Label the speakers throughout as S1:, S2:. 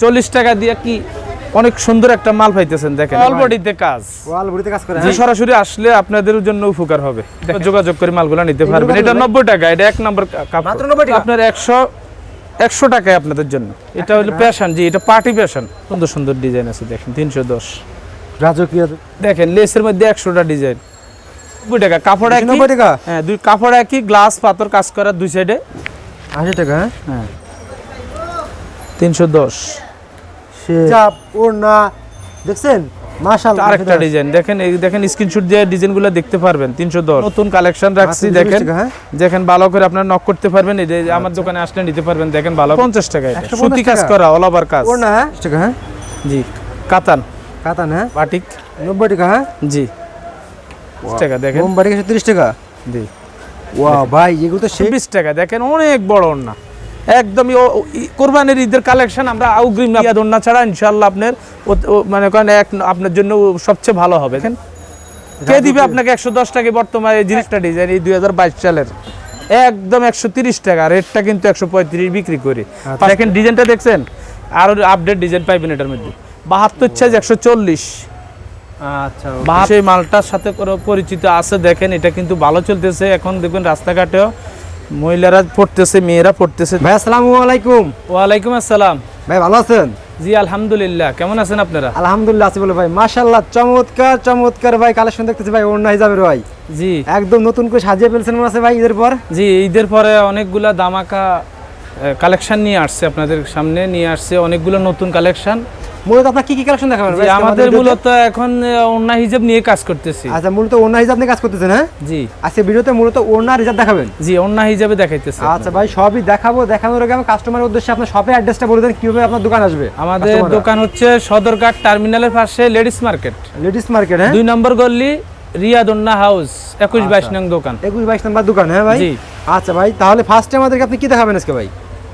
S1: 40 টাকা দিয়ে কি অনেক সুন্দর একটা মাল পাইতেছেন দেখেন অল বডিতে কাজ
S2: করে
S1: সরাসরি আসলে আপনাদের জন্য উপকার হবে যোগাযোগ করে মালগুলো নিতে পারবেন এটা 90 টাকা এটা এক নাম্বার
S2: মাত্র 90 টাকা
S1: আপনার 100 টাকায় আপনাদের জন্য এটা হলো প্যাশন জি এটা পার্টি প্যাশন সুন্দর সুন্দর ডিজাইন আছে দেখেন 310
S2: রাজকীয়
S1: দেখেন লেসের মধ্যে 100টা ডিজাইন 90 টাকা কাপড় একই
S2: 90 টাকা
S1: হ্যাঁ দুই কাপড় একই গ্লাস পাথর কাজ করা দুই সাইডে
S2: 80 টাকা
S1: হ্যাঁ 310
S2: চাপ ওড়না দেখছেন মাশাআল্লাহ
S1: আরেকটা ডিজাইন দেখেন এই দেখেন স্ক্রিনশট দিয়ে ডিজাইনগুলো দেখতে পারবেন 310 নতুন কালেকশন রাখছি দেখেন দেখেন ভালো করে আপনারা নক করতে পারবেন এই যে আমার দোকানে আসলে নিতে পারবেন দেখেন ভালো 50 টাকা এটা সুতি কাজ করা অল ওভার কাজ
S2: ওড়না হ্যাঁ টাকা হ্যাঁ
S1: জি কাতান
S2: হ্যাঁ
S1: বাটিক
S2: 90 টাকা হ্যাঁ
S1: জি টাকা দেখেন
S2: বোম বাটিক 30 টাকা
S1: জি
S2: ওয়াও ভাই এগুলো তো
S1: 20 টাকা দেখেন অনেক বড় ওড়না একদমই কুরবানির ঈদের কালেকশন আমরা আউগ্রিম না ওড়না ছাড়া ইনশাআল্লাহ আপনার মানে কোন এক আপনার জন্য সবচেয়ে ভালো হবে দেখেন কে দিবে আপনাকে 110 টাকা বর্তমানে এই জিনিসটা ডিজাইন এই 2022 সালের একদম 130 টাকা রেটটা কিন্তু 135 বিক্রি করি দেখেন ডিজাইনটা দেখছেন আর আপডেট ডিজাইন পাইবেন এটার মধ্যে 72 সাইজ 140
S2: আচ্ছা
S1: সেই মালটার সাথে করে পরিচিত আছে দেখেন এটা কিন্তু ভালো চলতেছে এখন দেখবেন রাস্তাঘাটেও মহিলারা পড়তেছে মেয়েরা পড়তেছে
S2: ভাই আসসালামু আলাইকুম
S1: ওয়ালাইকুম আসসালাম
S2: ভাই ভালো আছেন
S1: জি আলহামদুলিল্লাহ কেমন আছেন আপনারা
S2: আলহামদুলিল্লাহ আছি বলে ভাই মাশাআল্লাহ চমৎকার ভাই কালেকশন দেখতেছি ভাই ওড়না হিসাবের ভাই
S1: জি
S2: একদম নতুন করে সাজিয়ে ফেলছেন মনে আছে ভাই ঈদের পর
S1: জি ঈদের পরে অনেকগুলা দামাকা কালেকশন নিয়ে আসছে আপনাদের সামনে নিয়ে আসছে অনেকগুলো নতুন কালেকশন
S2: মূলত আপনারা কি কালেকশন দেখাবেন ভাই
S1: আমাদের মূলত এখন ওড়না হিজাব নিয়ে কাজ করতেছি
S2: আচ্ছা মূলত ওড়না হিসাব নিয়ে কাজ করতেছেন হ্যাঁ
S1: জি
S2: আজকে ভিডিওতে মূলত ওড়না হিসাব দেখাবেন
S1: জি ওড়না হিজাবে দেখাইতেছি
S2: আচ্ছা ভাই সবই দেখাবো দেখানোর আগে আমি কাস্টমারের উদ্দেশ্যে আপনার শপের অ্যাড্রেসটা বলে দেন কিভাবে আপনার দোকান আসবে
S1: আমাদের দোকান হচ্ছে সদরঘাট টার্মিনালের পাশে লেডিস মার্কেট
S2: হ্যাঁ
S1: 2 নম্বর গলি রিয়াদ ওড়না হাউস 21-22 নং দোকান
S2: 21-22 নম্বর দোকান হ্যাঁ ভাই
S1: জি
S2: আচ্ছা ভাই তাহলে ফার্স্টে আমাদেরকে আপনি কি দেখাবেন আজকে ভাই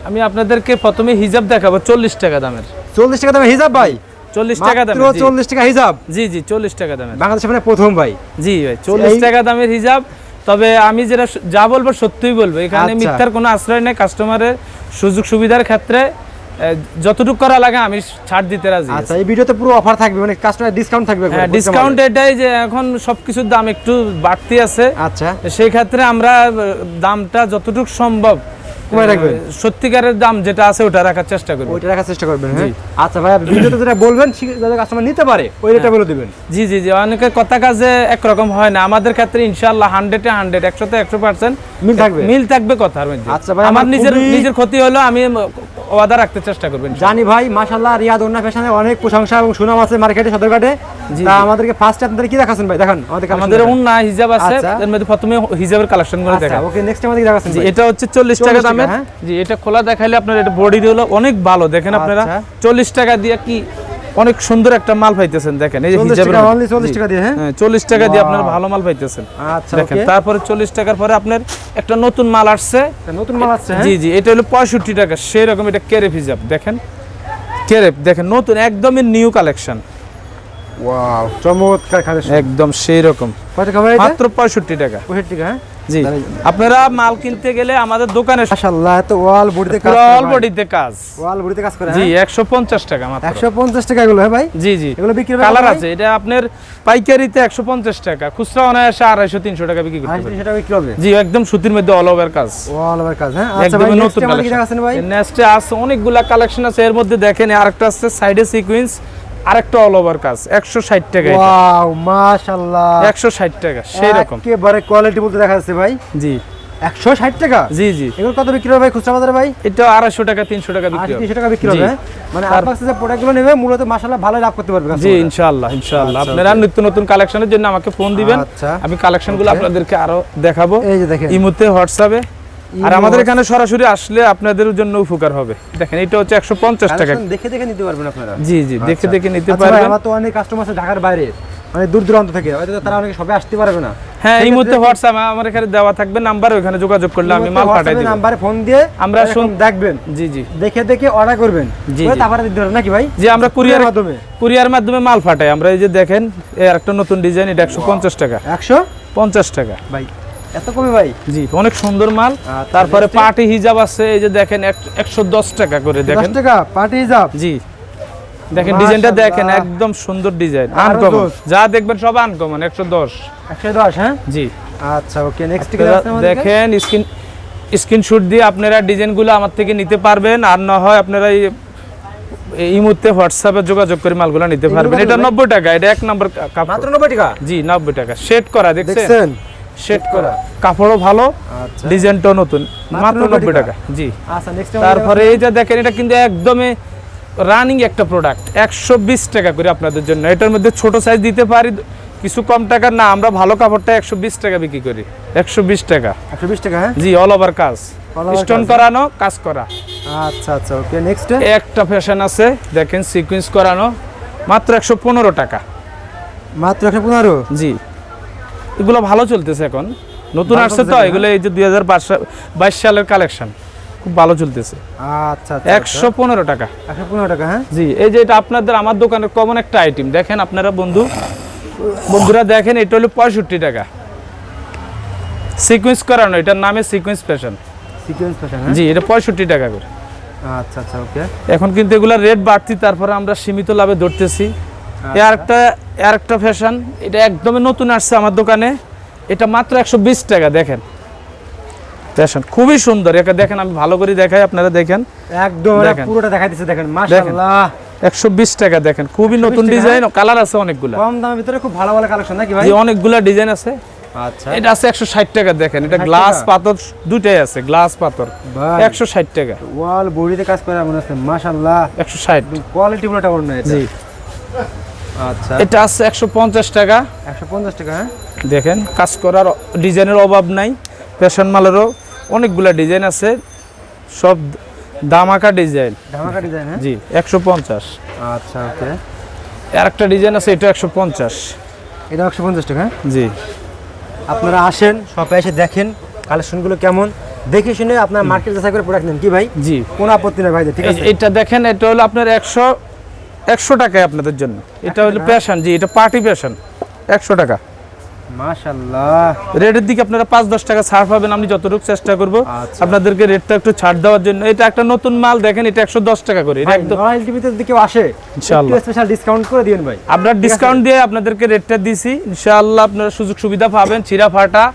S1: আমি আপনাদেরকে প্রথমে হিজাব দেখাবো 40 টাকা দামের
S2: 40 টাকা দামের হিজাব ভাই
S1: 40 টাকা দামের
S2: মাত্র 40 টাকা হিজাব
S1: জি জি 40 টাকা দামের
S2: বাংলাদেশে মানে প্রথম ভাই
S1: জি ভাই 40 টাকা দামের হিজাব তবে আমি যেটা যা বলবো সত্যিই বলবো এখানে মিথ্যার কোনো আশ্রয় নেই কাস্টমারের সুযোগ সুবিধার ক্ষেত্রে যতটুকু করা লাগে আমি ছাড় দিতে রাজি
S2: আচ্ছা এই ভিডিওতে পুরো অফার থাকবে মানে কাস্টমার ডিসকাউন্ট থাকবে
S1: হ্যাঁ ডিসকাউন্ট এটাই যে এখন সবকিছুর দাম একটু বাড়তি আছে
S2: আচ্ছা
S1: সেই ক্ষেত্রে আমরা দামটা যতটুকু সম্ভব
S2: কমায় রাখবেন
S1: সত্যিকারের দাম যেটা আছে ওটা রাখার চেষ্টা করব
S2: ওইটা রাখার চেষ্টা করবেন হ্যাঁ আচ্ছা ভাই ভিডিওতে যেটা বলবেন যাতে কাস্টমার নিতে পারে ওই রেটটা বলে দিবেন
S1: জি জি জি অনেকে কথা কাজে এক রকম হয় না আমাদের ক্ষেত্রে ইনশাআল্লাহ 100 এ 100 100 তে 100%
S2: মিল থাকবে
S1: কথার মধ্যে
S2: আচ্ছা ভাই
S1: আমার নিজের ক্ষতি হলো আমি ওয়াদা রাখতে চেষ্টা করব
S2: জানি ভাই মাশাআল্লাহ রিয়াদ ওড়না ফ্যাশনে অনেক প্রশংসা এবং সুনাম আছে মার্কেটে সদরঘাটে তা আমাদেরকে ফার্স্ট আপনাদের কি দেখাচ্ছেন ভাই দেখান
S1: আমাদের ওড়না হিজাব আছে এর মধ্যে প্রথমে হিজাবের কালেকশন করে দেখান
S2: ওকে নেক্সট আমাদের দেখাচ্ছেন
S1: জি এটা হচ্ছে 40 টাকা দামের জি এটা খোলা দেখাইলে আপনার এটা বডি হলো অনেক ভালো দেখেন আপনারা 40 টাকা দিয়ে কি অনেক সুন্দর একটা মাল পাইতেছেন দেখেন এই যে হিজাবের
S2: অনলি 40 টাকা দিয়ে
S1: হ্যাঁ 40 টাকা দিয়ে আপনারা ভালো মাল পাইতেছেন
S2: আচ্ছা
S1: দেখেন তারপরে 40 টাকার পরে আপনার একটা নতুন মাল আসছে জি জি এটা হলো 65 টাকা সেই রকম এটা কেরেপ হিজাব দেখেন কেরেপ দেখেন নতুন একদমই নিউ কালেকশন
S2: ওয়াও চমৎকার কালেকশন
S1: একদম সেই রকম
S2: কত টাকা ভাই
S1: মাত্র 65 টাকা
S2: 65 টাকা হ্যাঁ
S1: জি আপনারা মাল কিনতে গেলে আমাদের দোকানে
S2: মাশাআল্লাহ এত ওয়াল বডিতে কাজ করে
S1: জি 150 টাকা মাত্র
S2: 150 টাকা এগুলো হ্যাঁ ভাই
S1: জি জি
S2: এগুলো বিক্রি
S1: কালার আছে এটা আপনার পাইকারিতে 150 টাকা খুচরা অনায়াসে 250-300 টাকা বিক্রি করতে পারবেন
S2: 300 টাকা বিক্রি হবে
S1: জি একদম সুতির মধ্যে অল ওভার কাজ
S2: হ্যাঁ আচ্ছা ভাই
S1: নতুন কালেকশন ভাই নেক্সটে আছে অনেকগুলা কালেকশন আছে এর মধ্যে দেখেন আরেকটা আছে সাইডে সিকোয়েন্স আরেকটা অল ওভার কাজ 160 টাকা
S2: ওয়াও মাশাআল্লাহ
S1: 160 টাকা সেই রকম
S2: একেবারে কোয়ালিটি বলতে দেখা যাচ্ছে ভাই
S1: জি
S2: 160 টাকা
S1: জি জি
S2: এগুলো কত বিক্রি হবে ভাই খুচরা বাজারে ভাই
S1: এটা 250 টাকা 300 টাকা বিক্রি হবে
S2: 300 টাকা বিক্রি হবে মানে আপনার কাছে যে প্রোডাক্টগুলো নেবে মূলত মাশাআল্লাহ ভালো লাভ করতে পারবে
S1: জি ইনশাআল্লাহ আপনারা নিত্য নতুন কালেকশনের জন্য আমাকে ফোন দিবেন আমি কালেকশনগুলো আপনাদেরকে আরো দেখাবো
S2: এই যে দেখেন
S1: ইমোতে হোয়াটসঅ্যাপে আর আমাদের এখানে সরাসরি আসলে আপনাদের জন্য উপকার হবে দেখেন এটা হচ্ছে 150 টাকা
S2: দেখে নিতে পারবেন আপনারা
S1: জি জি দেখে নিতে পারবেন
S2: আমার তো অনেক কাস্টমার আছে ঢাকার বাইরে মানে দূর দূরান্ত থেকে হয়তো তারা অনেকে সবে আসতে পারবে না
S1: হ্যাঁ এই মুহূর্তে হোয়াটসঅ্যাপ আমার এখানে দেওয়া থাকবে নাম্বার ওখানে যোগাযোগ করলে আমি মাল পাঠিয়ে দেব
S2: নাম্বারে ফোন দিয়ে
S1: আমরা
S2: দেখবেন
S1: জি জি
S2: দেখে অর্ডার করবেন তারপরে দিতে পারবেন নাকি ভাই
S1: জি আমরা কুরিয়ার মাধ্যমে মাল পাঠাই আমরা এই যে দেখেন এই আরেকটা নতুন ডিজাইন এটা 150 টাকা
S2: 150
S1: টাকা
S2: ভাই এত কমে ভাই?
S1: জি অনেক সুন্দর মাল।
S2: আচ্ছা,
S1: তারপরে
S2: next এ?
S1: পার্টি হিজাব আছে, এই যে দেখেন 110 টাকা করে
S2: 10
S1: দেখেন।
S2: টাকা পার্টি হিজাব।
S1: জি দেখেন ডিজাইনটা দেখেন,
S2: মাশাআল্লাহ।
S1: একদম সুন্দর ডিজাইন,
S2: আরো
S1: আনকমন,
S2: দোষ।
S1: যা দেখবেন সব আনকমন। 110।
S2: 110 হ্যাঁ?
S1: জি
S2: আচ্ছা ওকে, নেক্সট কি
S1: আপনারা
S2: আছে আমাদের?
S1: দেখেন স্ক্রিনশট দিয়ে আপনারা ডিজাইনগুলো আমার থেকে নিতে পারবেন, আর না হয় আপনারা এই মুহূর্তে হোয়াটসঅ্যাপে যোগাযোগ করে মালগুলো নিতে
S2: এগুলো
S1: পারবেন।
S2: কত
S1: এটা
S2: ভাই?
S1: 90 টাকা, এটা এক নম্বর কাপড়।
S2: মাত্র 90 টাকা?
S1: জি 90 টাকা, শেড করা, দেখছেন
S2: দেখছেন?
S1: শেড করা, কাপড়ও ভালো,
S2: আচ্ছা
S1: ডিজাইনটাও নতুন, মাত্র 90 টাকা। জি
S2: আচ্ছা নেক্সট
S1: তারপরে এই যে দেখেন, এটা কিন্তু একদমই রানিং একটা প্রোডাক্ট, 120 টাকা করে আপনাদের জন্য। এটার মধ্যে ছোট সাইজ দিতে পারি কিছু কম টাকা না, আমরা ভালো কাপড়টা 120 টাকা বিক্রি করি। 120 টাকা।
S2: 120 টাকা হ্যাঁ?
S1: জি অল ওভার কাজ,
S2: All over
S1: স্টোন
S2: কাজ,
S1: করানো, কাজ করা।
S2: আচ্ছা আচ্ছা ওকে, নেক্সট
S1: একটা ফ্যাশন আছে দেখেন, সিকোয়েন্স করানো, মাত্র 115 টাকা।
S2: মাত্র 115?
S1: জি এগুলো ভালো চলতেছে এখন, নতুন
S2: ভালো
S1: আসছে তো
S2: চলতেছে,
S1: এগুলো, এই যে 2022 সালের কালেকশন, খুব ভালো চলতেছে।
S2: আচ্ছা
S1: 115 টাকা।
S2: 115 টাকা হ্যাঁ?
S1: জি এই যে এটা আপনাদের আমার দোকানের কমন একটা আইটেম, দেখেন আপনারা বন্ধুরা দেখেন, এটা হলো 65 টাকা, সিকোয়েন্স করানো, এটার নামে সিকোয়েন্স ফ্যাশন।
S2: সিকোয়েন্স ফ্যাশন হ্যাঁ?
S1: জি এটা 65 টাকা করে।
S2: আচ্ছা আচ্ছা ওকে।
S1: এখন কিন্তু এগুলা রেট বাড়তি, তারপরে আমরা সীমিত লাভে ধরতেছি। আর একটা ফ্যাশন, এটা একদমই নতুন আসছে আমার দোকানে, এটা মাত্র 120 টাকা। দেখেন ফ্যাশন খুবই সুন্দর, এটা দেখেন, আমি ভালো করে দেখাই, আপনারা দেখেন,
S2: একদম
S1: দেখেন।
S2: পুরোটা দেখাই দিচ্ছে, দেখেন মাশাআল্লাহ।
S1: 120 টাকা। দেখেন খুবই
S2: 120
S1: নতুন
S2: টাকা?
S1: ডিজাইন, কালার আছে অনেকগুলা,
S2: কম দামের ভিতরে খুব ভালো ভালো কালেকশন নাকি ভাই?
S1: জি অনেকগুলা ডিজাইন আছে।
S2: আচ্ছা
S1: এটা আছে 160 টাকা। দেখেন এটা
S2: 160
S1: গ্লাস
S2: টাকা?
S1: পাথর দুটাই আছে, গ্লাস পাথর,
S2: ভাই
S1: 160 টাকা।
S2: ওয়াল বডিতে কাজ করা মনে হচ্ছে মাশাআল্লাহ,
S1: 160।
S2: কোয়ালিটি পুরোটা অন্য এটা।
S1: জি
S2: আচ্ছা
S1: এটা আছে 150 টাকা।
S2: 150 টাকা হ্যাঁ?
S1: দেখেন কাজ করার ডিজাইনের অভাব নাই, ফ্যাশন মালেরও অনেকগুলা ডিজাইন আছে, সব দামাকা ডিজাইন।
S2: ধামাকা ডিজাইন হ্যাঁ?
S1: জি 150।
S2: আচ্ছা ওকে,
S1: আর একটা ডিজাইন আছে, এটা 150।
S2: এটা 150 টাকা হ্যাঁ?
S1: জি
S2: আপনারা আসেন শপে এসে দেখেন কালেকশনগুলো কেমন, দেখে শুনে আপনার মার্কেট যাচাই করে প্রোডাক্ট নেন কি ভাই?
S1: জি
S2: কোনো আপত্তি নেই ভাই, ঠিক আছে?
S1: এটা দেখেন, এটা হলো আপনার 100 টাকায় আপনাদের জন্য। এটা হলো ফ্যাশন, জি এটা পার্টি ফ্যাশন, 100 টাকা।
S2: মাশাআল্লাহ,
S1: রেটের দিকে আপনারা 5-10 টাকা ছাড় পাবেন, আমি যতটুকু চেষ্টা করব
S2: আচ্ছা।
S1: আপনাদেরকে রেটটা একটু ছাড় দেওয়ার জন্য। এটা একটা নতুন মাল, দেখেন এটা 110 টাকা করে, এটা একদম
S2: রয়্যাল টিভিতে যদি কেউ আসে
S1: ইনশাআল্লাহ।
S2: একটু স্পেশাল ডিসকাউন্ট করে দিবেন ভাই।
S1: আপনার ডিসকাউন্ট দিয়ে আপনাদেরকে রেটটা দিছি, ইনশাআল্লাহ আপনারা সুযোগ সুবিধা পাবেন। চিরা ফাটা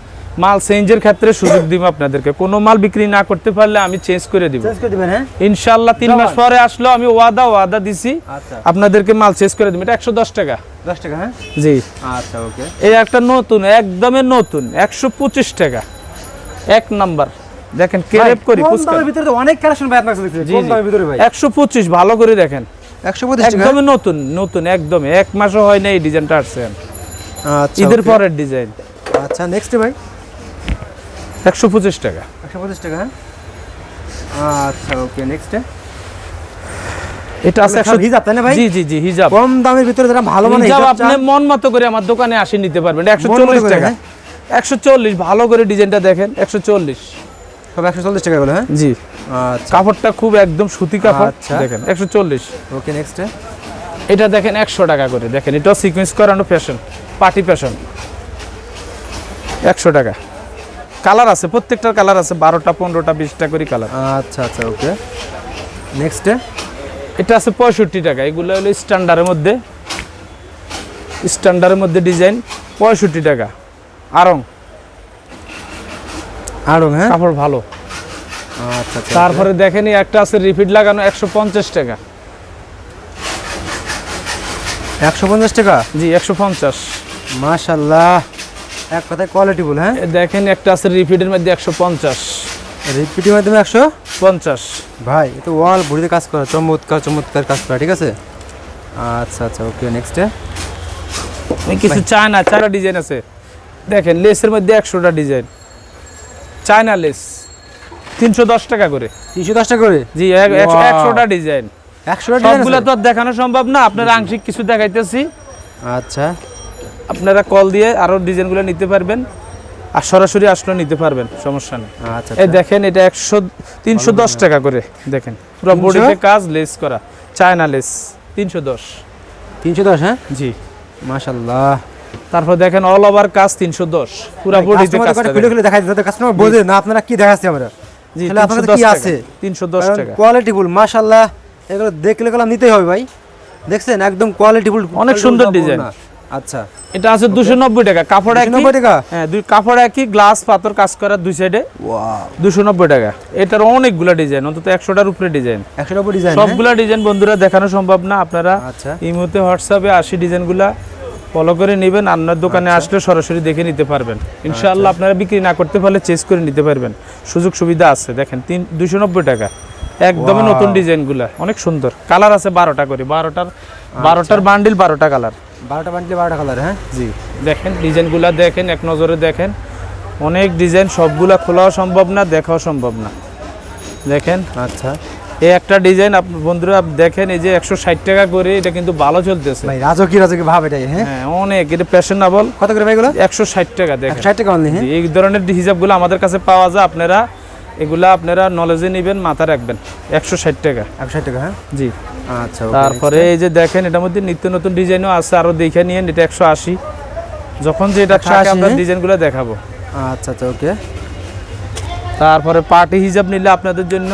S1: মাল চেঞ্জের ক্ষেত্রে সুযোগ দিব আপনাদেরকে, কোনো মাল বিক্রি না করতে পারলে আমি চেঞ্জ করে দিব
S2: চেঞ্জ করে দিবেন হ্যাঁ?
S1: ইনশাআল্লাহ। 3 মাস পরে আসলো আমি ওয়াদা দিছি
S2: আচ্ছা
S1: আপনাদেরকে মাল চেঞ্জ করে দিব। এটা 110 টাকা।
S2: 10 টাকা হ্যাঁ?
S1: জি
S2: আচ্ছা ওকে,
S1: এই একটা নতুন, একদমই নতুন, 125 টাকা, এক নাম্বার। দেখেন কেরেপ করি
S2: কম
S1: কুচকা,
S2: দামের ভিতরে তো অনেক কালেকশন ভাই আপনার কাছে দেখছি,
S1: জি,
S2: কম
S1: জি।
S2: দামের ভিতরে ভাই
S1: 125 ভালো করে দেখেন,
S2: 125 টাকা
S1: একদমই নতুন একদমই, এক মাসও হয় না এই ডিজাইনটা আসছে,
S2: আচ্ছা
S1: ঈদের
S2: okay।
S1: পরের ডিজাইন।
S2: আচ্ছা নেক্সট ভাই
S1: 125 টাকা।
S2: 125 টাকা হ্যাঁ? আচ্ছা ওকে, নেক্সট
S1: এটা আছে
S2: সব হিজাব তাই না ভাই?
S1: জি জি জি হিজাব।
S2: কম দামের ভিতরে যারা ভালো মানে
S1: হিজাব
S2: হিজাব
S1: আপনি
S2: চান,
S1: মন মতো করে আমার দোকানে আসি নিতে পারবেন।
S2: মন মতো
S1: 140
S2: করে,
S1: টাকা।
S2: হ্যাঁ?
S1: 140 ভালো করে ডিজাইনটা দেখেন, 140।
S2: সব 140 টাকা বলে হ্যাঁ?
S1: জি
S2: আচ্ছা
S1: কাপড়টা খুব একদম সুতি কাপড়,
S2: আচ্ছা।
S1: দেখেন 140।
S2: ওকে, নেক্সট
S1: এটা দেখেন 100 টাকা করে। দেখেন এটাও সিকোয়েন্স করানো ফ্যাশন, পার্টি ফ্যাশন, 100 টাকা। কালার আছে, প্রত্যেকটার কালার আছে, 12টা 15টা 20টা করে কালার।
S2: আচ্ছা আচ্ছা ওকে, নেক্সট
S1: এটা আছে 65 টাকা। এগুলো হলো স্ট্যান্ডার্ডের মধ্যে ডিজাইন, 65 টাকা। আরং
S2: আরং হ্যাঁ?
S1: কাপড় ভালো।
S2: আচ্ছা আচ্ছা,
S1: তারপরে দেখেন এই একটা আছে রিপিট লাগানো, 150 টাকা।
S2: 150 টাকা?
S1: জি 150।
S2: মাশাআল্লাহ, এক কথায় কোয়ালিটি বল হ্যাঁ?
S1: দেখেন একটা আছে রিপিটের মধ্যে 150।
S2: রিপিটের মাধ্যমে
S1: 50
S2: ভাই এটা ওয়াল বডিতে কাজ করা, চমৎকার চমৎকার কাজ করা, ঠিক আছে? আচ্ছা আচ্ছা ওকে, নেক্সট
S1: কিছু চায়না ডিজাইন আছে, দেখেন লেসের মধ্যে 100টা ডিজাইন, চায়না লেস 310 টাকা করে।
S2: 310 টাকা করে?
S1: জি 100টা ডিজাইন।
S2: 100 টাকা
S1: সবগুলো তো আর দেখানো সম্ভব না, আপনার আংশিক কিছু দেখাইতেছি।
S2: আচ্ছা
S1: আপনারা কল দিয়ে আরো ডিজাইনগুলো নিতে পারবেন, আর সরাসরি আসলে নিতে পারবেন, সমস্যা নেই।
S2: আচ্ছা
S1: এই দেখেন এটা 310 টাকা করে। দেখেন পুরো বডিতে কাজ, লেস করা, চায়না লেস, 310।
S2: 310 হ্যাঁ?
S1: জি
S2: মাশাআল্লাহ, 310 টাকা? 310 টাকা হ্যাঁ? আচ্ছা ওকে, নেক্সট
S1: তারপর দেখেন অল ওভার কাজ 310 পুরো বডিতে কাজ
S2: খুলে খুলে দেখাই যাতে কাস্টমার বোঝে না আপনারা কি দেখাচ্ছি আমরা।
S1: জি
S2: তাহলে আপনাদের কি আছে
S1: 310 টাকা
S2: কোয়ালিটি ফুল মাশাআল্লাহ, এগুলো দেখলে গেলাম নিতেই হবে ভাই। দেখছেন একদম কোয়ালিটি ফুল,
S1: অনেক সুন্দর ডিজাইন।
S2: আচ্ছা
S1: এটা আছে 290 টাকা, কাপড় একই
S2: 290 টাকা।
S1: হ্যাঁ, দুই কাপড় একই, গ্লাস পাথর কাজ করা দুই সাইডে।
S2: ওয়াও
S1: 290 টাকা। এটার অনেকগুলা ডিজাইন, অন্তত 100টার উপরে ডিজাইন।
S2: 100 উপর ডিজাইন,
S1: সবগুলা ডিজাইন বন্ধুরা দেখানো সম্ভব না, আপনারা
S2: আচ্ছা
S1: ইমোতে হোয়াটসঅ্যাপে 80 ডিজাইনগুলা ফলো করে নেবেন। আপনার দোকানে আসলে সরাসরি দেখে নিতে পারবেন ইনশাআল্লাহ। আপনারা বিক্রি না করতে পারলে চেঞ্জ করে নিতে পারবেন, সুযোগ সুবিধা আছে। দেখেন 290 টাকা, একদমই নতুন ডিজাইনগুলা, অনেক সুন্দর। কালার আছে 12টা করে, 12টার বান্ডিল 12টা কালার,
S2: 12টা বান্ডিলে 12টা কালার। হ্যাঁ
S1: জি দেখেন ডিজাইনগুলা, দেখেন এক নজরে দেখেন, অনেক ডিজাইন, সবগুলা খোলাও সম্ভব না, দেখাও সম্ভব না। দেখেন
S2: আচ্ছা
S1: এই একটা ডিজাইন আপনার বন্ধুরা দেখেন, এই যে 160 টাকা করে, এটা কিন্তু ভালো চলতেছে
S2: ভাই, রাজকি ভাব এটাই। হ্যাঁ
S1: হ্যাঁ অনেক, এটা ফ্যাশনেবল।
S2: কত করে ভাই এগুলো?
S1: 160 টাকা। দেখেন
S2: 160 টাকা অনলি। হ্যাঁ
S1: এই ধরনের হিজাবগুলো আমাদের কাছে পাওয়া যায়, আপনারা এগুলা আপনারা নলেজে নেবেন, মাথা রাখবেন। 160 টাকা।
S2: 160 টাকা। হ্যাঁ
S1: জি
S2: আচ্ছা
S1: তারপরে এই যে দেখেন, এটার মধ্যে নিত্য নতুন ডিজাইনও আছে, আরো দেখে নিয়েন। এটা 180, যখন যেটা থাকে আমরা ডিজাইনগুলো দেখাবো।
S2: আচ্ছা আচ্ছা ওকে।
S1: তারপরে পার্টি হিজাব নিলে আপনাদের জন্য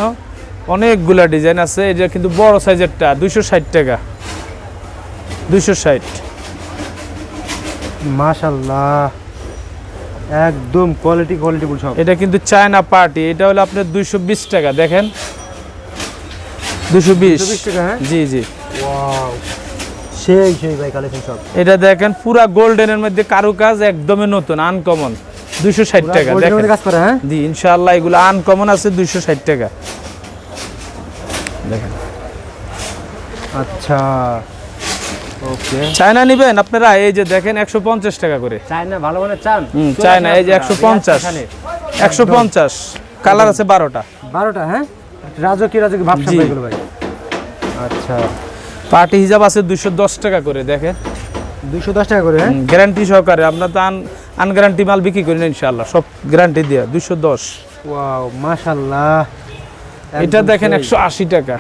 S1: অনেকগুলা ডিজাইন আছে। এটা কিন্তু বড় সাইজেরটা 260 টাকা, 260।
S2: মাশাআল্লাহ একদম কোয়ালিটি ফুল সব।
S1: এটা কিন্তু চায়না পার্টি, এটা হলো আপনার 220 টাকা। দেখেন 220
S2: টাকা। হ্যাঁ
S1: জি জি
S2: ওয়াও সেই ভাই কালেকশন সব।
S1: এটা দেখেন পুরা গোল্ডেনের মধ্যে কারুকাজ, একদমই নতুন, আনকমন, 260 টাকা।
S2: গোল্ডের মধ্যে
S1: দেখেন
S2: কাজ করে। হ্যাঁ
S1: জি ইনশাআল্লাহ এগুলো আনকমন আছে, 260 টাকা। দেখেন
S2: আচ্ছা ওকে।
S1: চায়না নিবেন আপনারা, এই যে দেখেন 150 টাকা করে।
S2: চায়না ভালো মানে চান?
S1: চায়না এই যে 150 কালার আছে 12টা।
S2: 12টা। হ্যাঁ রাজকি ভাবসাব
S1: জি।
S2: এগুলো ভাই। আচ্ছা
S1: পার্টি হিসাব আছে 210 টাকা করে। দেখেন
S2: 210 টাকা করে। হ্যাঁ
S1: গ্যারান্টি সহকারে, আমরা তো আনগ্যারান্টি মাল বিক্রি করি না ইনশাআল্লাহ, সব গ্যারান্টি দিয়ে 210।
S2: ওয়াও মাশাআল্লাহ।
S1: এটা দেখেন 180 টাকা।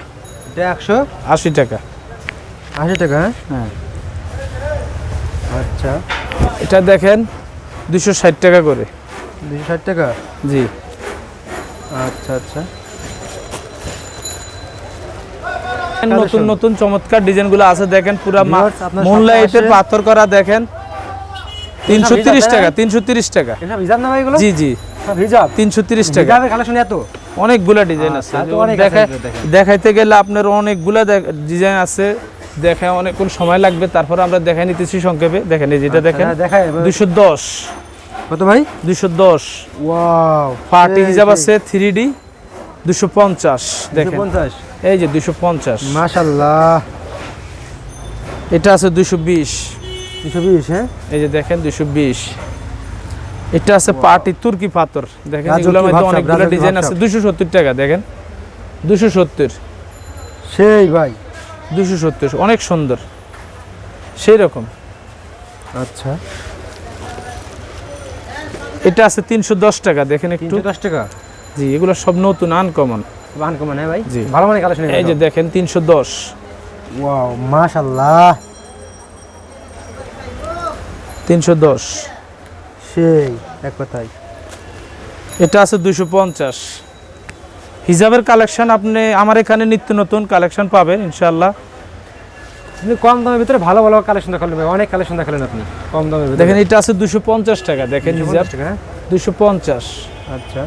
S2: এটা
S1: 180 টাকা।
S2: 80 টাকা।
S1: হ্যাঁ
S2: আচ্ছা
S1: এটা দেখেন 260 টাকা করে।
S2: 260 টাকা।
S1: জি
S2: আচ্ছা আচ্ছা
S1: নতুন নতুন চমৎকার ডিজাইনগুলো আছে। দেখেন পুরা
S2: Viewers, আপনার
S1: মুনলাইটের
S2: সামনে
S1: পাথর করা। দেখেন 330 টাকা, 330 টাকা।
S2: এসব হিজাব না ভাই এগুলো?
S1: জি জি
S2: সব হিজাব।
S1: 330 টাকা।
S2: হিজাবের কালেকশন এত?
S1: অনেকগুলা ডিজাইন আছে,
S2: আচ্ছা, তো অনেক আছে এগুলো দেখেন।
S1: দেখাইতে গেলে আপনার অনেকগুলা ডিজাইন আছে, দেখে অনেকক্ষণ সময় লাগবে, তারপরে আমরা দেখাই নিতেছি সংক্ষেপে। দেখেন এই যেটা দেখেন
S2: হ্যাঁ, দেখাই এবার।
S1: 210।
S2: কত ভাই?
S1: 210।
S2: ওয়াও
S1: পার্টি হিসাব আছে 3D 250। দেখেন
S2: 250।
S1: এই যে 250।
S2: মাশাআল্লাহ
S1: এটা আছে 220।
S2: 220। হ্যাঁ
S1: এই যে দেখেন 220। এটা আছে পার্টি তুর্কি পাথর। দেখেন
S2: রাজকীয়
S1: এগুলোর মধ্যে
S2: ভাবসাব,
S1: অনেকগুলো
S2: রাজকীয়
S1: ডিজাইন আছে।
S2: ভাবসাব।
S1: 270 টাকা। দেখেন 270।
S2: সেই ভাই
S1: 270 অনেক সুন্দর, সেই রকম।
S2: আচ্ছা
S1: এটা আছে 310 টাকা। দেখেন একটু।
S2: 310 টাকা।
S1: জি এগুলো সব নতুন আনকমন।
S2: আনকমন। হ্যাঁ ভাই
S1: জি।
S2: ভালো মানে কালেকশন।
S1: এই যে দেখেন 310।
S2: ওয়াও মাশাআল্লাহ
S1: 310।
S2: সেই এক কথাই।
S1: এটা আছে 250। হিজাবের কালেকশন আপনি আমার এখানে নিত্য নতুন কালেকশন পাবেন ইনশাআল্লাহ।
S2: আপনি কম দামের ভিতরে ভালো ভালো কালেকশন দেখালেন ভাই, অনেক কালেকশন দেখালেন আপনি কম দামের ভিতরে।
S1: দেখেন এটা আছে 250 টাকা। দেখেন হিজাব
S2: 250 টাকা। হ্যাঁ
S1: 250।
S2: আচ্ছা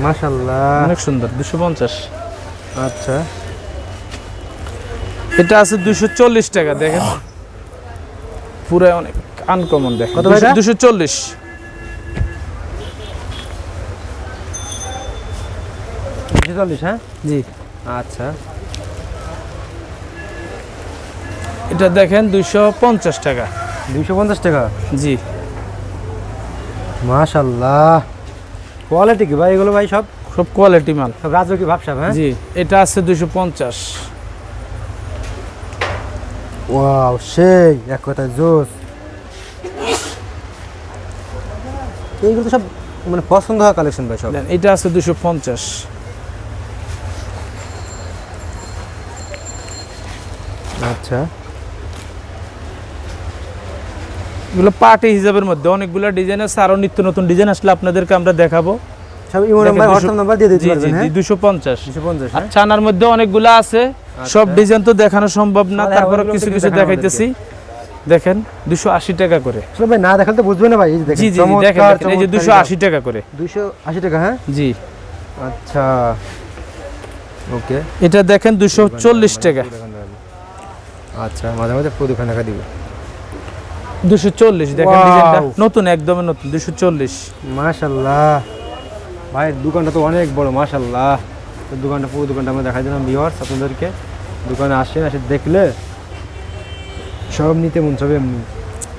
S2: মাশাআল্লাহ
S1: অনেক সুন্দর 250।
S2: আচ্ছা
S1: এটা আছে 240 টাকা। দেখেন পুরো অনেক আনকমন। দেখেন
S2: কত ভাই এটা?
S1: 240।
S2: 240। হ্যাঁ
S1: জি
S2: আচ্ছা
S1: এটা দেখেন 250 টাকা।
S2: 250 টাকা।
S1: জি
S2: মাশাআল্লাহ কোয়ালিটি কি ভাই এগুলো ভাই? সব
S1: সব কোয়ালিটি মাল।
S2: সব রাজকীয় ভাবসাব। হ্যাঁ
S1: জি এটা আছে 250।
S2: ওয়াও সেই এক কথায় জোস। এইগুলো তো সব মানে পছন্দ হওয়া কালেকশন ভাই সব।
S1: দেন এটা আছে 250।
S2: আচ্ছা,
S1: এগুলো পার্টি হিসাবের মধ্যে অনেকগুলো ডিজাইন আছে, আরো নিত্য নতুন ডিজাইন আসলে আপনাদেরকে আমরা দেখাবো।
S2: সব ইমো নাম্বার হোয়াটসঅ্যাপ নাম্বার দিয়ে দিতে পারবেন। হ্যাঁ
S1: 250
S2: 250।
S1: আর চানার মধ্যে অনেকগুলো আছে, সব ডিজাইন তো দেখানো সম্ভব না,
S2: তাহলে
S1: তারপরে
S2: ওগুলো
S1: কিছু
S2: থেকে
S1: কিছু
S2: দেখানো
S1: দেখাইতেছি। দেখেন 280 টাকা করে।
S2: আসলে ভাই না দেখালে তো বুঝবে না ভাই। এই যে দেখেন
S1: জি জি দেখেন এই যে 280 টাকা করে।
S2: 280 টাকা। হ্যাঁ
S1: জি
S2: আচ্ছা ওকে।
S1: এটা দেখেন 240 টাকা।
S2: আচ্ছা মাঝে মাঝে পুরো দোকান দেখা দিব।
S1: 240 দেখেন
S2: Wow!
S1: ডিজাইনটা নতুন, একদম নতুন 240।
S2: মাশাআল্লাহ ভাই দোকানটা তো অনেক বড় মাশাআল্লাহ। তো দোকানটা পুরো দোকানটা আমরা দেখাই দিলাম ভিউয়ার্স আপনাদেরকে। দোকানে আসেন, এসে দেখলে সব নিতে মন চাবে এমনি।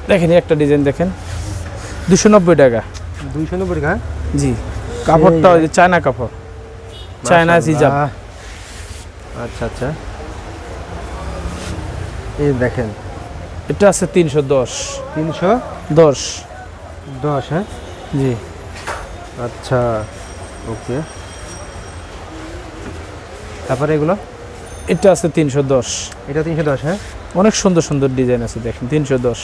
S1: দেখেন এই একটা ডিজাইন দেখেন 290 টাকা।
S2: 290 টাকা।
S1: জি কাপড়টা ওই যে চায়না কাপড়, চায়না হিজাব।
S2: মাশাআল্লাহ। আচ্ছা আচ্ছা এই দেখেন
S1: এটা আছে 310।
S2: 310। হ্যাঁ
S1: জি
S2: আচ্ছা ওকে। তারপরে এগুলো
S1: এটা আছে 310।
S2: এটা 310। হ্যাঁ
S1: অনেক সুন্দর সুন্দর ডিজাইন আছে দেখেন 310।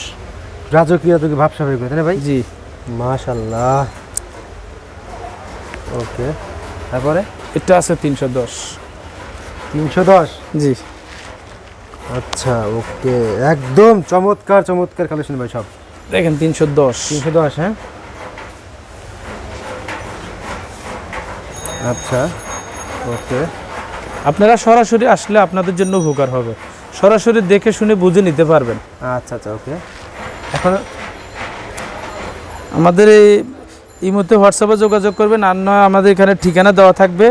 S2: রাজকীয় ভাবসাব এগুলো তাই না ভাই?
S1: জি
S2: মাশাআল্লাহ ওকে। তারপরে
S1: এটা আছে 310।
S2: 310।
S1: জি
S2: আচ্ছা ওকে একদম চমৎকার চমৎকার কালেকশন ভাই সব।
S1: দেখেন 310।
S2: 310। হ্যাঁ আচ্ছা ওকে।
S1: আপনারা সরাসরি আসলে আপনাদের জন্য উপকার হবে, সরাসরি দেখে শুনে বুঝে নিতে পারবেন।
S2: আচ্ছা আচ্ছা ওকে। এখন
S1: আমাদের এই মুহূর্তে হোয়াটসঅ্যাপে যোগাযোগ করবেন, আর নয় আমাদের এখানে ঠিকানা দেওয়া থাকবে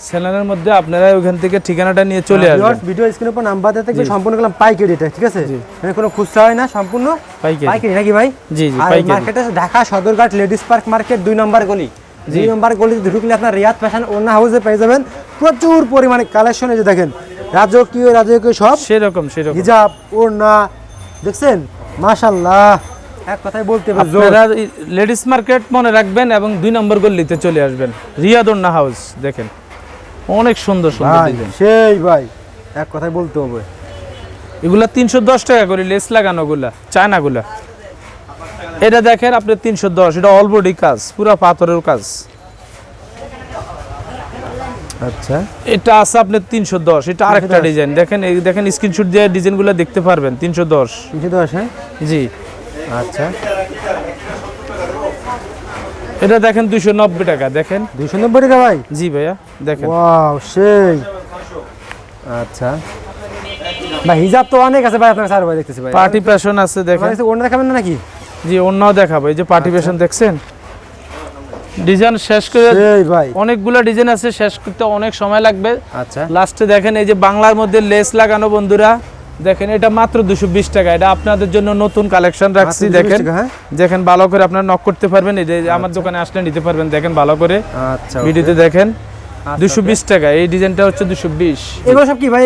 S1: চ্যানেলের মধ্যে, আপনারা ওখান থেকে ঠিকানাটা নিয়ে চলে আসবেন।
S2: ভিডিও স্ক্রিনের উপর নাম্বার দেওয়া থাকবে, সম্পূর্ণ করলাম পাইকারি এটা, ঠিক আছে? মানে কোনো খুচরা হয় না, সম্পূর্ণ পাইকারি নাকি ভাই?
S1: জি জি
S2: আর
S1: পাইকারি।
S2: মার্কেটে Dhaka Sadarghat ladies park market 2 নম্বর গলি। 2 নম্বর গলিতে ঢুকলে আপনার রিয়াদ ফ্যাশন ওনা হাউসে পেয়ে যাবেন প্রচুর পরিমাণে কালেকশন। এই যে দেখেন রাজকীয় সব
S1: সেরকম
S2: হিজাব ওড়না দেখছেন মাশাআল্লাহ। এক কথায় বলতে হবে
S1: আপনারা লেডিস মার্কেট মনে রাখবেন এবং 2 নম্বর গলিতে চলে আসবেন, রিয়াদ ওড়না হাউস। দেখেন অনেক সুন্দর সুন্দর
S2: ভাই
S1: ডিজাইন।
S2: সেই ভাই এক কথায় বলতে হবে।
S1: এগুলা 310 টাকা করে লেস লাগানো গুলা, চায়না গুলা। এটা দেখেন আপনি 310, এটা অল বডি কাজ, পুরো পাথরের কাজ।
S2: আচ্ছা
S1: এটা আছে আপনার 310, এটা আরেকটা ডিজাইন দেখেন, এই দেখেন স্ক্রিনশট দিয়ে ডিজাইনগুলো দেখতে পারবেন। 310।
S2: 310। হ্যাঁ
S1: জি
S2: আচ্ছা
S1: এটা দেখেন 290 টাকা। দেখেন
S2: 290 টাকা ভাই?
S1: জি ভাইয়া দেখেন।
S2: ওয়াও সেই। আচ্ছা ভাই হিজাব তো অনেক আছে ভাই আপনার স্যার ভাই দেখতেছি ভাই।
S1: পার্টি ফ্যাশন আছে দেখেন।
S2: মানে ওড়না দেখাবেন না নাকি?
S1: জি অন্যও দেখাবো, এই যে পার্টি ফ্যাশন দেখছেন। ডিজাইন শেষ করে
S2: সেই ভাই
S1: অনেকগুলো ডিজাইন আছে, শেষ করতে অনেক সময় লাগবে।
S2: আচ্ছা
S1: লাস্টে দেখেন এই যে বাংলার মধ্যে লেস লাগানো বন্ধুরা দেখেন, এটা মাত্র 220 টাকা। এটা আপনাদের জন্য নতুন কালেকশন রাখছি। দেখেন দেখেন ভালো করে আপনারা নক করতে পারবেন, এই যে আমার দোকানে আসলে নিতে পারবেন। দেখেন ভালো করে
S2: আচ্ছা
S1: ভিডিওতে দেখেন 220 টাকা। এই ডিজাইনটা হচ্ছে 220।
S2: এগুলো সব কি ভাই?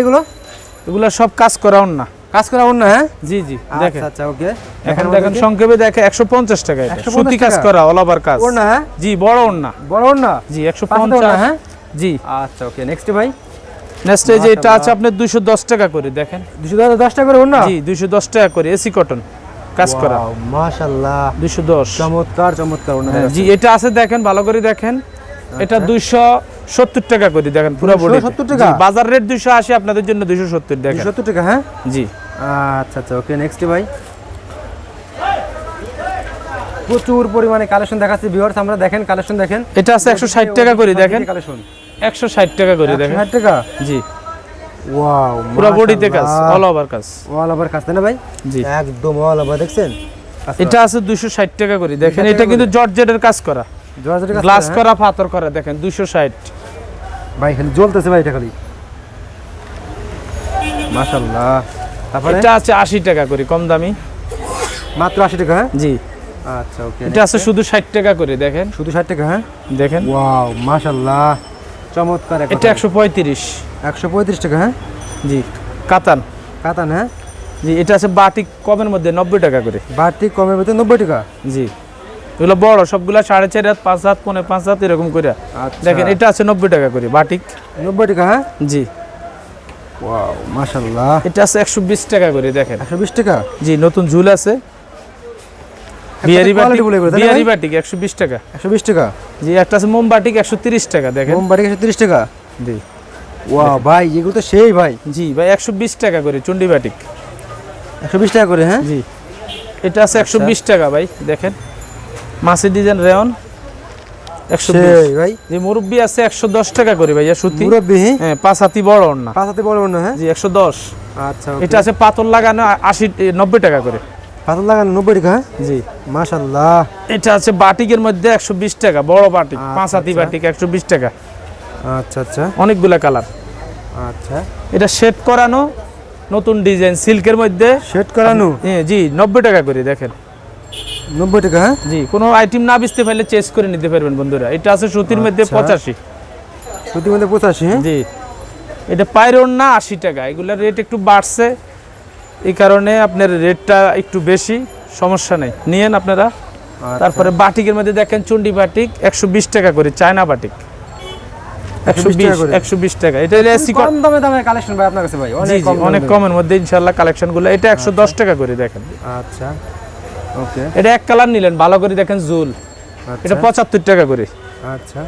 S1: এগুলো সব কাজ করাও না,
S2: কাজ করা ওড়না? হ্যাঁ
S1: জি জি দেখেন।
S2: আচ্ছা আচ্ছা ওকে।
S1: এখন দেখেন সংক্ষেপে দেখে 150 টাকা। এটা
S2: 150
S1: সুতি কাজ
S2: টাকা?
S1: করা অল ওভার কাজ
S2: ওড়না? হ্যাঁ
S1: জি বড় ওড়না।
S2: বড় ওড়না?
S1: জি
S2: পাঁচটা
S1: 150।
S2: ওড়না? হ্যাঁ
S1: জি
S2: আচ্ছা ওকে। নেক্সট ভাই
S1: নেক্সট এই যে এটা আছে আপনার 210 টাকা করে। দেখেন
S2: 210 টাকা করে ওড়না?
S1: জি 210 টাকা করে, এসি কটন কাজ করা।
S2: ওয়াও মাশাআল্লাহ
S1: 210।
S2: চমৎকার চমৎকার ওড়না।
S1: জি এটা আছে দেখেন ভালো করে দেখেন, এটা 270 টাকা করে। দেখেন পুরো বডি
S2: 270 টাকা?
S1: বাজার রেট 280, আপনাদের জন্য 270। দেখেন
S2: 270 টাকা? হ্যাঁ
S1: জি
S2: আচ্ছা আচ্ছা ওকে। নেক্সট ভাই প্রচুর পরিমাণে কালেকশন দেখাচ্ছি ভিউয়ার্স, আমরা দেখেন কালেকশন দেখেন।
S1: এটা আছে 160 টাকা করে। দেখেন
S2: কালেকশন
S1: 160 টাকা করে। দেখেন
S2: 160 টাকা?
S1: জি
S2: ওয়াও
S1: পুরো বডিতে কাজ, অল ওভার কাজ।
S2: অল ওভার কাজ তাই না ভাই?
S1: জি
S2: একদম অল ওভার দেখছেন।
S1: এটা আছে 260 টাকা করে। দেখেন এটা কিন্তু জর্জেটের কাজ করা,
S2: জর্জেটের কাজ
S1: গ্লাস করা, পাথর করা। দেখেন 260
S2: ভাই, খালি জ্বলতেছে ভাই এটা খালি মাশাআল্লাহ। তারপরে
S1: এটা আছে 80 টাকা করে, কম দামি
S2: মাত্র 80 টাকা? হ্যাঁ
S1: জি
S2: আচ্ছা ওকে।
S1: এটা আছে শুধু 60 টাকা করে। দেখেন
S2: শুধু 60 টাকা? হ্যাঁ
S1: দেখেন
S2: ওয়াও মাশাআল্লাহ চমৎকার।
S1: এটা 135
S2: 135 টাকা? হ্যাঁ
S1: জি কাতান।
S2: কাতান? হ্যাঁ
S1: জি এটা আছে বাটিক কমের মধ্যে 90 টাকা করে।
S2: বাটিক কমের মধ্যে 90 টাকা?
S1: জি এগুলো বড় সবগুলা 4.5 হাত, 5 হাত, 5.5 হাত এরকম করে।
S2: আচ্ছা
S1: দেখেন এটা আছে 90 টাকা করে বাটিক।
S2: 90 টাকা? হ্যাঁ
S1: জি
S2: ওয়াও মাশাআল্লাহ।
S1: এটা আছে 120 টাকা করে দেখেন।
S2: 120 টাকা?
S1: জি, নতুন ঝুল আছে। বিহারি বাটিক 120 টাকা।
S2: 120 টাকা?
S1: জি, একটা আছে মোমবাটিক 130 টাকা দেখেন।
S2: মোমবাটিক 130 টাকা?
S1: জি।
S2: ওয়াও ভাই, এগুলো তো সেই ভাই।
S1: জি ভাই, 120 টাকা করে চন্ডি বাটিক।
S2: 120 টাকা করে? হ্যাঁ
S1: জি। এটা আছে 120 টাকা ভাই দেখেন। মাসি ডিজাইন রেয়ন 120
S2: ভাই।
S1: জি, মুরব্বি আছে 110 টাকা করে ভাইয়া সুতি।
S2: মুরব্বি?
S1: হ্যাঁ, 5 হাতি বড় ওন্না।
S2: 5 হাতে বড় ওন্না? হ্যাঁ
S1: জি, 110।
S2: আচ্ছা।
S1: এটা আছে পাতল লাগানো 90 টাকা করে।
S2: পাতল লাগানো 90 টাকা?
S1: জি
S2: মাশাআল্লাহ।
S1: এটা আছে বাটিকের মধ্যে 120 টাকা, বড় বাটিক 5 হাতি বাটিক 120 টাকা।
S2: আচ্ছা আচ্ছা।
S1: অনেকগুলা কালার।
S2: আচ্ছা।
S1: এটা শেড করানো নতুন ডিজাইন সিল্কের মধ্যে।
S2: শেড করানো?
S1: হ্যাঁ জি, 90 টাকা করে দেখেন।
S2: 90 টাকা? হ্যাঁ
S1: জি, কোনো আইটেম না বেচতে পারলে চেঞ্জ করে নিতে পারবেন বন্ধুরা। এটা আছে সুতির মধ্যে 85।
S2: সুতির মধ্যে 85?
S1: জি। এটা পায়ের ওড়না 80 টাকা। এগুলোর রেট একটু বাড়ছে, এই কারণে আপনার রেটটা একটু বেশি, সমস্যা নেই, নিয়েন আপনারা। তারপরে বাটিকের মধ্যে দেখেন চন্ডি বাটিক 120 টাকা করে, চায়না বাটিক 120 টাকা। এটা
S2: কম দামে কালেকশন ভাই আপনার কাছে ভাই?
S1: অনেক কমের মধ্যে ইনশাআল্লাহ কালেকশনগুলো। এটা 110 টাকা করে দেখেন।
S2: আচ্ছা ওকে।
S1: এটা এক কালার নিলেন, ভালো করে দেখেন জুল। এটা 75 টাকা করে।
S2: আচ্ছা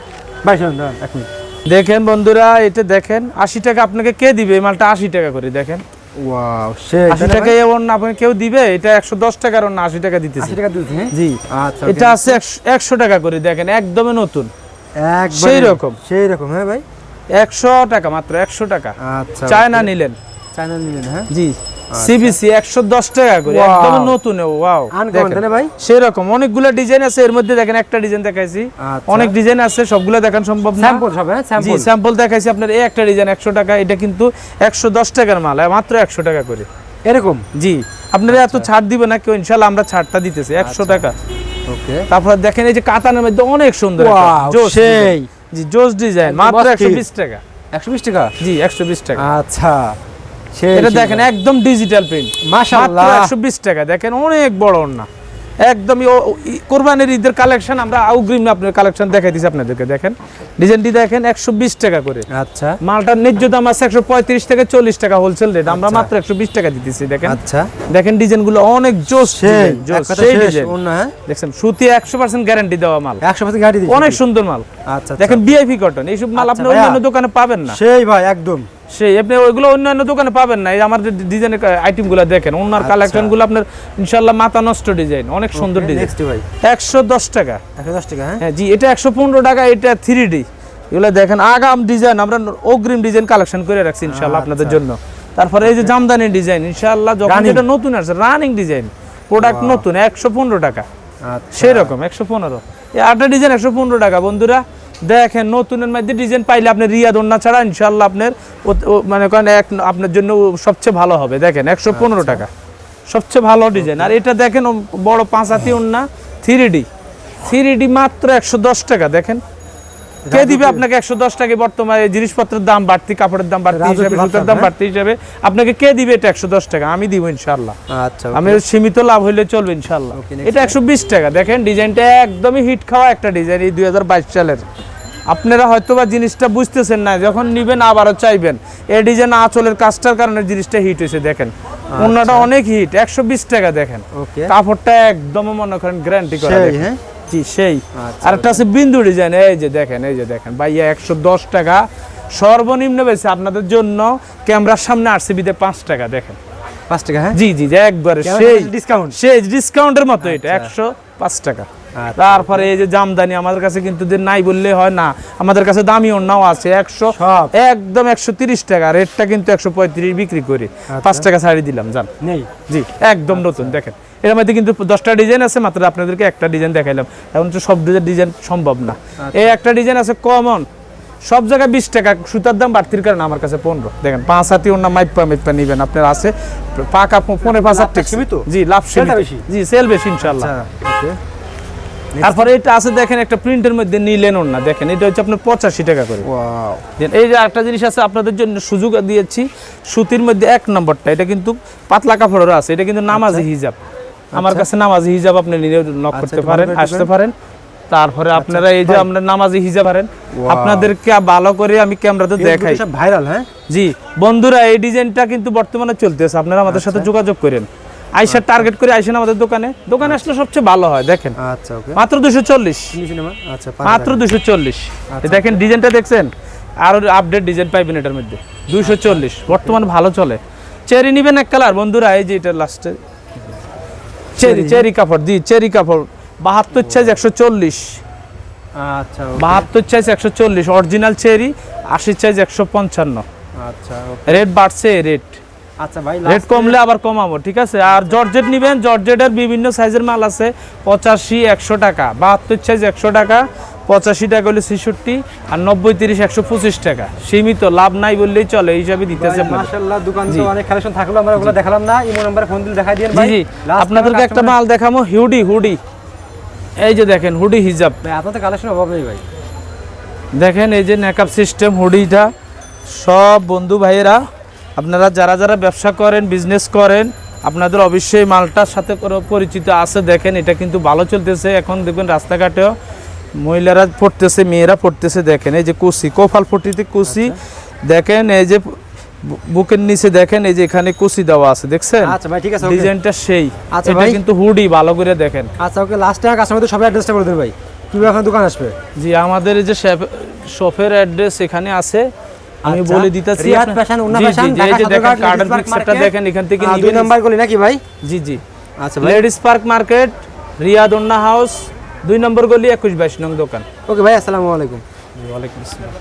S2: ভাই, শুনুন এক মিনিট
S1: দেখেন বন্ধুরা, এটা দেখেন 80 টাকা আপনাকে কে দিবে? এই মালটা 80 টাকা করে দেখেন।
S2: ওয়াও, সেই
S1: 80 টাকা এমন আপনাকে কেউ দিবে? এটা 110 টাকার না 80 টাকা দিতেছে।
S2: 80 টাকা দিতেছে?
S1: জি।
S2: আচ্ছা।
S1: এটা আছে 100 টাকা করে দেখেন, একদমই নতুন,
S2: একদম সেই রকম। হ্যাঁ ভাই,
S1: 100 টাকা মাত্র, 100 টাকা।
S2: আচ্ছা।
S1: চায়না নিলেন?
S2: চায়না নিলেন? হ্যাঁ
S1: জি। সিবিসি 110 টাকা করে, একদম নতুন। ওয়াও,
S2: দেখেন ভাই,
S1: সেই রকম অনেকগুলো ডিজাইন আছে। এর মধ্যে দেখেন একটা ডিজাইন দেখাইছি, অনেক ডিজাইন আছে, সবগুলো দেখান সম্ভব না।
S2: স্যাম্পল সব? হ্যাঁ
S1: জি, স্যাম্পল দেখাইছি আপনার। এই একটা ডিজাইন 100 টাকা, এটা কিন্তু 110 টাকার মাল, মাত্র 100 টাকা করে
S2: এরকম।
S1: জি, আপনারা এত ছাড় দিবে না কেউ, ইনশাআল্লাহ আমরা ছাড়টা দিতেছি 100 টাকা।
S2: ওকে।
S1: তারপর দেখেন এই যে কাতানের মধ্যে অনেক সুন্দর
S2: সেই।
S1: জি, জোস ডিজাইন, মাত্র 120 টাকা।
S2: 120 টাকা?
S1: জি, 120 টাকা।
S2: আচ্ছা।
S1: এটা দেখেন একদম ডিজিটাল প্রিন্ট,
S2: মাশাআল্লাহ,
S1: 120 টাকা দেখেন। অনেক বড় ওন্না, একদম কোরবানির ঈদের কালেকশন। আমরা আউগ্রিম আপনার কালেকশন দেখাই দিছি আপনাদেরকে। দেখেন ডিজাইনটি দেখেন, 120 টাকা করে।
S2: আচ্ছা।
S1: মালটার ন্যায্য দাম আছে 135 থেকে 40 টাকা হোলসেল রেট, আমরা মাত্র 120 টাকা দিতেছি। দেখেন।
S2: আচ্ছা।
S1: দেখেন ডিজাইনগুলো অনেক জোস, সেই ডিজাইন
S2: ওন্না।
S1: দেখেন, সুতি 100% গ্যারান্টি দেওয়া মাল,
S2: 100% গ্যারান্টি দিচ্ছি।
S1: অনেক সুন্দর মাল।
S2: আচ্ছা।
S1: দেখেন ভিআইপি কটন, এইসব মাল আপনি অন্যান্য দোকানে পাবেন না।
S2: সেই ভাই, একদম
S1: সেই, আপনি ওইগুলো অন্যান্য দোকানে পাবেন না। এই আমাদের ডিজাইনের আইটেমগুলো দেখেন, ওনার কালেকশনগুলো আপনার ইনশাআল্লাহ মাথা নষ্ট ডিজাইন, অনেক সুন্দর ডিজাইন।
S2: নেক্সট ভাই,
S1: 110 টাকা।
S2: 110 টাকা?
S1: হ্যাঁ জি। এটা 115 টাকা। এটা 3D। এগুলো দেখেন আগাম ডিজাইন, আমরা অগ্রিম ডিজাইন কালেকশন করে রাখছি ইনশাআল্লাহ আপনাদের জন্য। তারপরে এই যে জামদানি ডিজাইন, ইনশাআল্লাহ যখন এটা নতুন আসছে, রানিং ডিজাইন, প্রোডাক্ট নতুন, 115 টাকা। সেই রকম 115। এই আটা ডিজাইন 115 টাকা বন্ধুরা। দেখেন নতুনের মধ্যে ডিজাইন পাইলে আপনি রিয়াদ ওন্না ছাড়া ইনশাআল্লাহ আপনার মানে করেন আপনার জন্য সবচেয়ে ভালো হবে। দেখেন 115 টাকা, সবচেয়ে ভালো ডিজাইন। আর এটা দেখেন বড় 5 হাতি ওন্না 3D মাত্র 110 টাকা। দেখেন কে দিবে আপনাকে 110 টাকা? বর্তমানে জিনিসপত্রের দাম বাড়তি, কাপড়ের দাম বাড়তি হিসাবে, সুতার দাম বাড়তি হিসাবে আপনাকে কে দিবে এটা 110 টাকা? আমি দিব ইনশাআল্লাহ।
S2: আচ্ছা।
S1: আমি সীমিত লাভ হইলে চলবে ইনশাআল্লাহ। এটা 120 টাকা। দেখেন ডিজাইনটা একদমই হিট খাওয়া একটা ডিজাইন, এই 2022 সালের। আপনারা হয়তোবা জিনিসটা বুঝতেছেন না, যখন নিবেন আবারও চাইবেন। এই ডিজাইন আঁচলের কাজটার কারণে জিনিসটা হিট হয়েছে। দেখেন ওন্নাটা অনেক হিট, 120 টাকা। দেখেন কাপড়টা একদম মনে করেন গ্যারান্টি করা।
S2: হ্যাঁ
S1: জি, সেই। আরেকটা আছে বিন্দু ডিজাইন, এই যে দেখেন, এই যে দেখেন ভাইয়া 110 টাকা সর্বনিম্ন বেশি আপনাদের জন্য। ক্যামেরার সামনে আরসিবিতে 5 টাকা। দেখেন
S2: 5 টাকা? হ্যাঁ
S1: জি জি, একবারে সেই ডিসকাউন্ট, সেই ডিসকাউন্টের মতো। এটা 105 টাকা। তারপরে এই যে জামদানি আমাদের কাছে কিন্তু নাই বললে হয় না, আমাদের কাছে দামি ওন্নাও আছে 100, একদম 130 টাকা। রেটটা কিন্তু 135 বিক্রি করি, 5 টাকা ছাড়ি দিলাম জান।
S2: নেই
S1: জি, একদম নতুন। দেখেন এর মধ্যে কিন্তু 10টা ডিজাইন আছে, মাত্র আপনাদেরকে একটা ডিজাইন দেখাইলাম। এখন তো সব ডিজাইন সম্ভব না। এই একটা ডিজাইন আছে কমন, সব জায়গায় 20 টাকা, সুতার দাম বাড়তির কারণে আমার কাছে 15। দেখেন 5 হাতি ওন্না মাইপা নিবেন আপনার আছে পাকা 5.5 টাকা সীমিত। জি, লাভ সীমিত। জি, সেল বেশি ইনশাআল্লাহ। ওকে। তারপরে এটা আছে দেখেন একটা প্রিন্টের মধ্যে নিলেন ওন্না। দেখেন এটা হচ্ছে আপনার 85 টাকা করে।
S2: ওয়াও।
S1: এই যে আরেকটা জিনিস আছে আপনাদের জন্য সুযোগ দিয়েছি, সুতির মধ্যে 1 নম্বরটা। এটা কিন্তু পাতলা কাপড়ের আছে, এটা কিন্তু নামাজি হিজাব। আমার কাছে নামাজি হিজাব আপনি নিয়ে নক করতে পারেন, আসতে পারেন। তারপরে আপনারা এই যে আমরা নামাজি হিজাব পারেন, আপনাদেরকে ভালো করে আমি ক্যামেরাতে দেখাই।
S2: সব ভাইরাল, হ্যাঁ
S1: জি বন্ধুরা, এই ডিজাইনটা কিন্তু বর্তমানে চলতেছে, আপনারা আমাদের সাথে যোগাযোগ করেন, আইসা টার্গেট করে আইসেন আমাদের দোকানে আসলে সবচেয়ে ভালো হয়। দেখেন
S2: আচ্ছা ওকে,
S1: মাত্র 240,
S2: আচ্ছা
S1: মাত্র 240। দেখেন ডিজাইনটা দেখছেন, আরো আপডেট ডিজাইন পাইবেন এটার মধ্যে। 240 বর্তমানে ভালো চলে। চেরি নিবেন এক কালার বন্ধুরা, এই যে এটা লাস্টে চেরি কাপড়, চেরি কাপড় 72 সাইজ 140,
S2: আচ্ছা
S1: 72 সাইজ 140 অরিজিনাল চেরি, 80 সাইজ 155।
S2: আচ্ছা
S1: রেট বাড়ছে, রেট
S2: আচ্ছা ভাই,
S1: রেট কমলে আবার কমাবো, ঠিক আছে। আর জর্জেট নিবেন, জর্জেটের বিভিন্ন সাইজের মাল আছে, 85 100 টাকা, 72 সাইজ 100 টাকা, 85 টাকা হলে 66, আর 90 30 125 টাকা। সীমিত, লাভ নাই বললেই চলে, এই হিসাবে দিতেছে আপনাদের।
S2: মাশাআল্লাহ দোকানে তো অনেক কালেকশন থাকলো, আমরা ওগুলো দেখালাম না, ইমো নম্বরে ফোন দিলে দেখাই দিন ভাই।
S1: জি আপনাদেরকে একটা মাল দেখাবো, হুডি। এই যে দেখেন হুডি হিজাব,
S2: ভাই আপনাদের কালেকশন অভাব নেই ভাই।
S1: দেখেন এই যে নেকআপ সিস্টেম হুডিটা, সব বন্ধু ভাইয়েরা আপনারা যারা ব্যবসা করেন, বিজনেস করেন, আপনাদের অবশ্যই মালটার সাথে কোনো পরিচিত আছে। দেখেন এটা কিন্তু ভালো চলতেছে এখন, দেখবেন রাস্তাঘাটেও মহিলারা পড়তেছে, মেয়েরা পড়তেছে। দেখেন এই যে কুচি, কোফাল পট্টিতে কুচি, দেখেন এই যে বুকের নিচে দেখেন এই যে এখানে কুচি দেওয়া আছে, দেখছেন?
S2: আচ্ছা ভাই ঠিক আছে,
S1: ডিজাইনটা সেই।
S2: আচ্ছা
S1: এটা
S2: ভাই,
S1: কিন্তু হুডি, ভালো করে দেখেন।
S2: আচ্ছা ওকে, লাস্ট টাইম কাস্টমারদের সবাই অ্যাড্রেসটা বলে দেন ভাই, কিভাবে এখন দোকান আসবে?
S1: জি আমাদের এই যে শপের অ্যাড্রেস এখানে আছে, আমি
S2: আচ্ছা,
S1: বলে দিতেছি।
S2: রিয়াদ ফ্যাশন, উন্না ফ্যাশন,
S1: এই যে দেখেন কার্টন পিকচারটা দেখেন, এখান থেকে
S2: 2 নাম্বার গলি নাকি ভাই?
S1: জি
S2: আচ্ছা ভাই,
S1: লেডিস পার্ক মার্কেট, রিয়াদ উন্না হাউস, 2 নম্বর গলি 21 22 নং দোকান।
S2: ওকে ভাই, আসসালামু আলাইকুম।
S1: ওয়ালাইকুম আসসালাম।